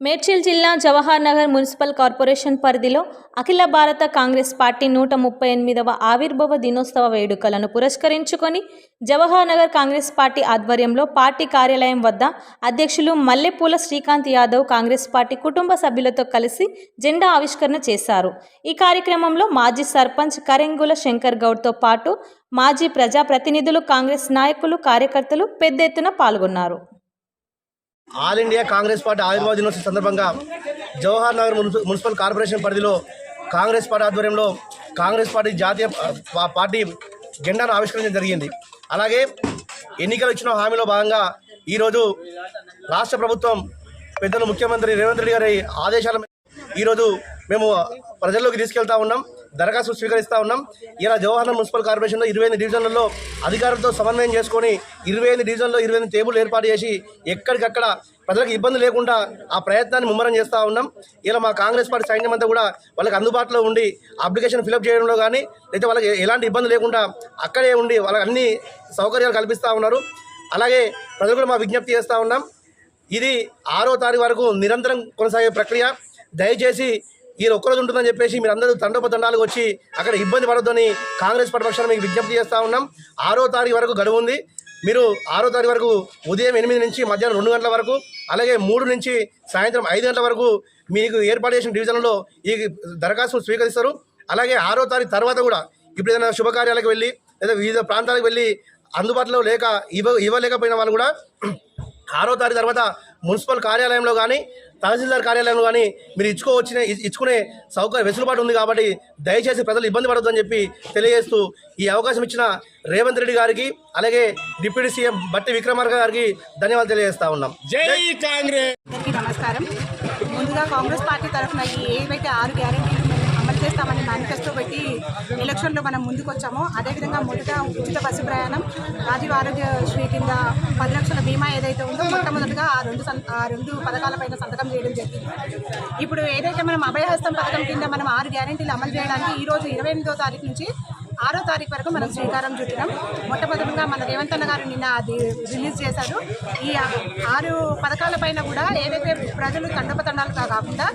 మేడ్చల్ జిల్లా Jawahar Nagar municipal corporation పరిధిలో అఖిల భారత కాంగ్రెస్ పార్టీ 138వ ఆవిర్భావ దినోత్సవ వేడుకలను పురస్కరించుకొని జవహర్ నగర్ కాంగ్రెస్ పార్టీ ఆధ్వర్యంలో పార్టీ కార్యాలయం వద్ద అధ్యక్షులు మల్లెపూల శ్రీకాంత్ యాదవ్ కాంగ్రెస్ పార్టీ కుటుంబ సభ్యులతో కలిసి జెండా ఆవిష్కరణ చేశారు. ఈ కార్యక్రమంలో మాజీ సర్పంచ్ కరెంగుల శంకర్ గౌడ్తో పాటు మాజీ ప్రజాప్రతినిధులు, కాంగ్రెస్ నాయకులు, కార్యకర్తలు పెద్ద ఎత్తున పాల్గొన్నారు. ఆల్ ఇండియా కాంగ్రెస్ పార్టీ ఆవిర్భావ దినోత్సవం సందర్భంగా జవహర్ నగర్ మున్సిపల్ కార్పొరేషన్ పరిధిలో కాంగ్రెస్ పార్టీ ఆధ్వర్యంలో కాంగ్రెస్ పార్టీ జాతీయ పార్టీ జెండాను ఆవిష్కరించడం జరిగింది. అలాగే ఎన్నికలు ఇచ్చిన హామీలో భాగంగా ఈరోజు రాష్ట్ర ప్రభుత్వం పెద్దలు ముఖ్యమంత్రి రేవంత్ రెడ్డి గారి ఆదేశాల ఈరోజు మేము ప్రజల్లోకి తీసుకెళ్తా ఉన్నాం, దరఖాస్తు స్వీకరిస్తూ ఉన్నాం. ఇలా జవహర్ నగర్ మున్సిపల్ కార్పొరేషన్లో 25 డివిజన్లలో అధికారులతో సమన్వయం చేసుకొని 25 డివిజన్లో 25 టేబుల్ ఏర్పాటు చేసి ఎక్కడికక్కడ ప్రజలకు ఇబ్బంది లేకుండా ఆ ప్రయత్నాన్ని ముమ్మరం చేస్తూ ఉన్నాం. ఇలా మా కాంగ్రెస్ పార్టీ సైన్యం అంతా కూడా వాళ్ళకి అందుబాటులో ఉండి అప్లికేషన్ ఫిలప్ చేయడంలో కానీ లేదా వాళ్ళకి ఎలాంటి ఇబ్బంది లేకుండా అక్కడే ఉండి వాళ్ళకి అన్ని సౌకర్యాలు కల్పిస్తూ ఉన్నారు. అలాగే ప్రజలు కూడా మా విజ్ఞప్తి చేస్తూ ఉన్నాం, ఇది 6వ తారీఖు వరకు నిరంతరం కొనసాగే ప్రక్రియ. దయచేసి ఈ ఒక్కరోజు ఉంటుందని చెప్పేసి మీరు అందరూ తండోపతండాలకు వచ్చి అక్కడ ఇబ్బంది పడొద్దని కాంగ్రెస్ పార్టీ పక్షాన మీకు విజ్ఞప్తి చేస్తూ ఉన్నాం. 6వ తారీఖు వరకు గడువు ఉంది. మీరు 6వ తారీఖు వరకు ఉదయం 8 నుంచి మధ్యాహ్నం 2 గంటల వరకు, అలాగే 3 నుంచి సాయంత్రం 5 గంటల వరకు మీకు ఏర్పాటు చేసిన డివిజన్లో ఈ దరఖాస్తులు స్వీకరిస్తారు. అలాగే 6వ తారీఖు తర్వాత కూడా ఇప్పుడు ఏదైనా శుభకార్యాలకు వెళ్ళి లేదా వివిధ ప్రాంతాలకు వెళ్ళి అందుబాటులో లేక ఇవ్వలేకపోయిన వాళ్ళు కూడా 6వ తారీఖు తర్వాత మున్సిపల్ కార్యాలయంలో కానీ తహసీల్దార్ కార్యాలయంలో కానీ మీరు ఇచ్చుకునే వెసులుబాటు ఉంది. కాబట్టి దయచేసి ప్రజలు ఇబ్బంది పడొద్దని చెప్పి తెలియజేస్తూ ఈ అవకాశం ఇచ్చిన రేవంత్ రెడ్డి గారికి అలాగే డిప్యూటీ సీఎం బట్టి విక్రమార్క గారికి ధన్యవాదాలు తెలియజేస్తా ఉన్నాం. జై కాంగ్రెస్. నమస్కారం. ముందుగా కాంగ్రెస్ పార్టీ తరఫున ఏవైతే 6 గ్యారెంటీలు అమలు చేస్తామని మేనిఫెస్టో పెట్టి ఎలక్షన్లో మనం ముందుకు వచ్చామో అదేవిధంగా మొదట ఉచిత బస్సు ప్రయాణం, రాజీవ్ ఆరోగ్యశ్రీ కింద 10 లక్షల బీమా ఏదైతే ఉందో మొట్టమొదటిగా ఆ రెండు పథకాలపైన సంతకం చేయడం జరిగింది. ఇప్పుడు ఏదైతే మనం అభయహస్తం పథకం కింద మనం 6 గ్యారెంటీలు అమలు చేయడానికి ఈరోజు 28వ తారీఖు నుంచి 6వ తారీఖు వరకు మనం శ్రీకారం చుట్టినాం. మొట్టమొదటిగా మన రేవంత్ అన్న గారు నిన్న అది రిలీజ్ చేశారు. ఈ 6 పథకాలపైన కూడా ఏదైతే ప్రజలు తండోపతండాలుగా కాకుండా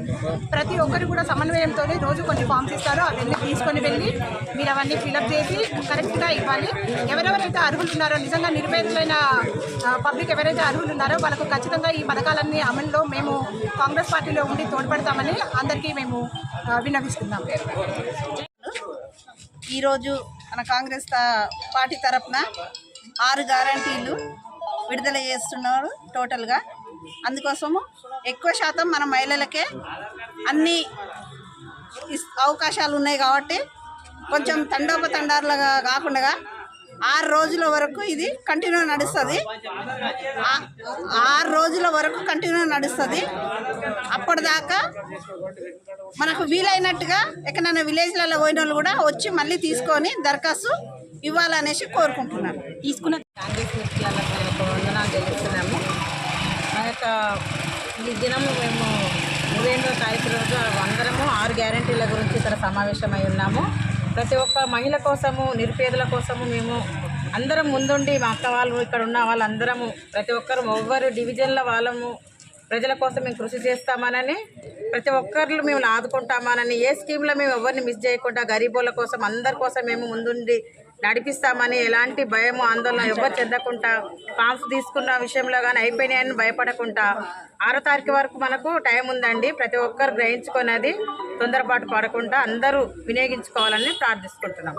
ప్రతి ఒక్కరు కూడా సమన్వయంతో రోజు కొన్ని ఫామ్స్ ఇస్తారో అవన్నీ తీసుకొని వెళ్ళి మీరు అవన్నీ ఫిలప్ చేసి కరెక్ట్గా ఇవ్వాలి. ఎవరెవరైతే అర్హులు ఉన్నారో, నిజంగా నిర్భేదులైన పబ్లిక్ ఎవరైతే అర్హులు ఉన్నారో వాళ్ళకు ఖచ్చితంగా ఈ పథకాలన్నీ అమల్లో మేము కాంగ్రెస్ పార్టీలో ఉండి తోడ్పడతామని అందరికీ మేము విన్నవిస్తున్నాం. ఈరోజు మన కాంగ్రెస్ పార్టీ తరఫున 6 గ్యారంటీలు విడుదల చేస్తున్నారు టోటల్గా. అందుకోసము ఎక్కువ శాతం మన మహిళలకే అన్ని అవకాశాలు ఉన్నాయి కాబట్టి కొంచెం తండోపతండాలుగా కాకుండా 6 రోజుల వరకు ఇది కంటిన్యూ నడుస్తుంది. 6 రోజుల వరకు కంటిన్యూ నడుస్తుంది. అప్పటిదాకా మనకు వీలైనట్టుగా ఎక్కడైనా విలేజ్లలో పోయిన వాళ్ళు కూడా వచ్చి మళ్ళీ తీసుకొని దరఖాస్తు ఇవ్వాలనేసి కోరుకుంటున్నాను. తీసుకున్న కాంగ్రెస్ మిత్రులకు వందనాలు తెలుస్తున్నాము. మా యొక్క ఈ దినము మేము 28వ తారీఖు రోజు అందరము 6 గ్యారెంటీల గురించి ఇక్కడ సమావేశమై ఉన్నాము. ప్రతి ఒక్క మహిళ కోసము, నిరుపేదల కోసము మేము అందరం ముందుండి, మా అక్క వాళ్ళు ఇక్కడ ఉన్న వాళ్ళందరము ప్రతి ఒక్కరు ఒవ్వరు డివిజన్ల వాళ్ళము ప్రజల కోసం మేము కృషి చేస్తామనని, ప్రతి ఒక్కరు మేము ఆదుకుంటామనని, ఏ స్కీమ్లో మేము ఎవరిని మిస్ చేయకుండా గరీబోళ్ళ కోసం అందరి కోసం మేము ముందుండి నడిపిస్తామని, ఎలాంటి భయము ఆందోళన ఎవరు చెందకుండా, ఫామ్స్ తీసుకున్న విషయంలో కానీ అయిపోయినాయని భయపడకుండా 6వ తారీఖు వరకు మనకు టైం ఉందండి. ప్రతి ఒక్కరు గ్రహించుకున్నది తొందరపాటు పడకుండా అందరూ వినియోగించుకోవాలని ప్రార్థిస్తున్నాం.